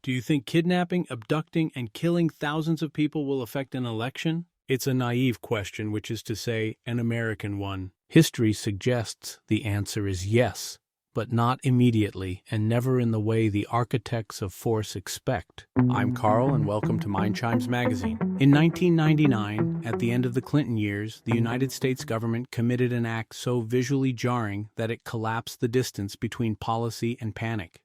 Do you think kidnapping, abducting, and killing thousands of people will affect an election? It's a naive question, which is to say, an American one. History suggests the answer is yes, but not immediately and never in the way the architects of force expect. I'm Carl, and welcome to Mind Chimes magazine. In 1999, at the end of the Clinton years, the United States government committed an act so visually jarring that it collapsed the distance between policy and panic.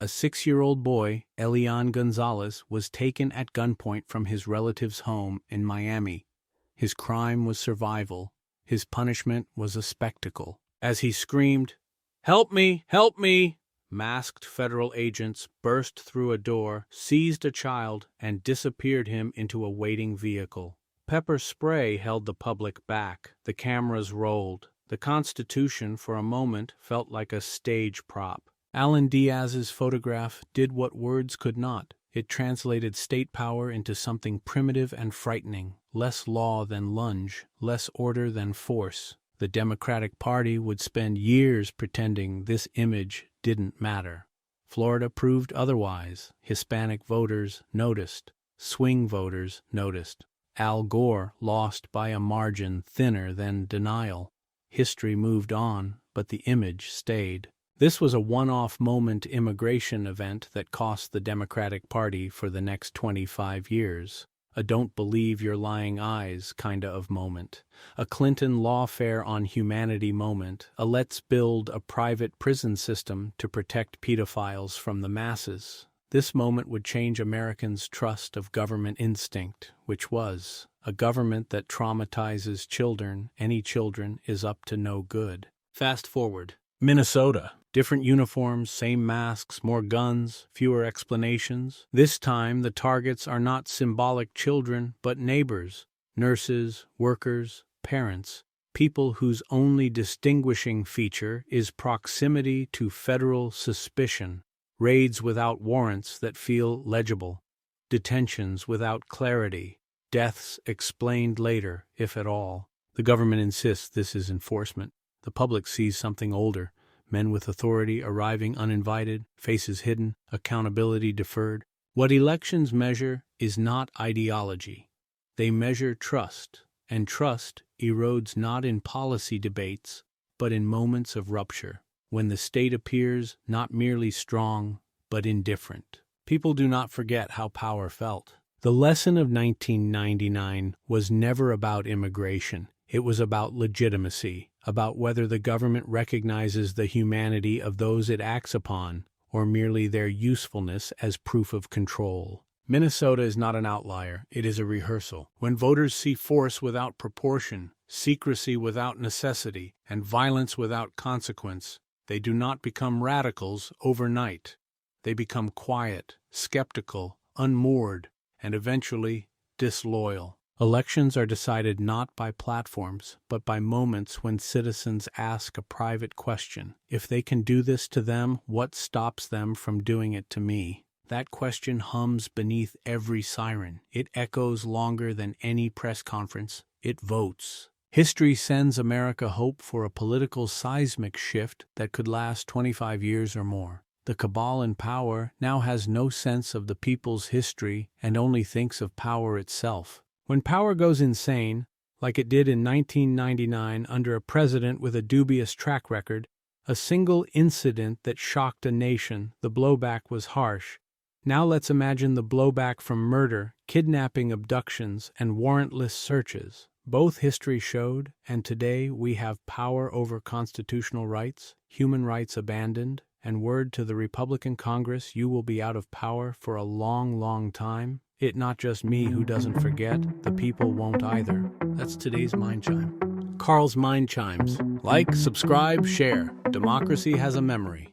A 6-year-old boy, Elián González, was taken at gunpoint from his relative's home in Miami. His crime was survival. His punishment was a spectacle. As he screamed, "Help me! Help me!" masked federal agents burst through a door, seized a child, and disappeared him into a waiting vehicle. Pepper spray held the public back. The cameras rolled. The Constitution, for a moment, felt like a stage prop. Alan Diaz's photograph did what words could not. It translated state power into something primitive and frightening, less law than lunge, less order than force. The Democratic Party would spend years pretending this image didn't matter. Florida proved otherwise. Hispanic voters noticed. Swing voters noticed. Al Gore lost by a margin thinner than denial. History moved on, but the image stayed. This was a one-off moment immigration event that cost the Democratic Party for the next 25 years. A don't believe your lying eyes kinda of moment. A Clinton lawfare on humanity moment. A let's build a private prison system to protect pedophiles from the masses. This moment would change Americans' trust of government instinct, which was a government that traumatizes children, any children, is up to no good. Fast forward. Minnesota. Different uniforms, same masks, more guns, fewer explanations. This time, the targets are not symbolic children, but neighbors, nurses, workers, parents, people whose only distinguishing feature is proximity to federal suspicion, raids without warrants that feel legible, detentions without clarity, deaths explained later, if at all. The government insists this is enforcement. The public sees something older. Men with authority arriving uninvited, faces hidden, accountability deferred. What elections measure is not ideology. They measure trust, and trust erodes not in policy debates, but in moments of rupture, when the state appears not merely strong, but indifferent. People do not forget how power felt. The lesson of 1999 was never about immigration. It was about legitimacy, about whether the government recognizes the humanity of those it acts upon, or merely their usefulness as proof of control. Minnesota is not an outlier, it is a rehearsal. When voters see force without proportion, secrecy without necessity, and violence without consequence, they do not become radicals overnight. They become quiet, skeptical, unmoored, and eventually disloyal. Elections are decided not by platforms, but by moments when citizens ask a private question. If they can do this to them, what stops them from doing it to me? That question hums beneath every siren. It echoes longer than any press conference. It votes. History sends America hope for a political seismic shift that could last 25 years or more. The cabal in power now has no sense of the people's history and only thinks of power itself. When power goes insane, like it did in 1999 under a president with a dubious track record, a single incident that shocked a nation, the blowback was harsh. Now let's imagine the blowback from murder, kidnapping, abductions, and warrantless searches. Both history showed, and today we have power over constitutional rights, human rights abandoned, and word to the Republican Congress, you will be out of power for a long, long time. It not just me who doesn't forget, the people won't either. That's today's Mind Chime. Carl's Mind Chimes. Like, subscribe, share. Democracy has a memory.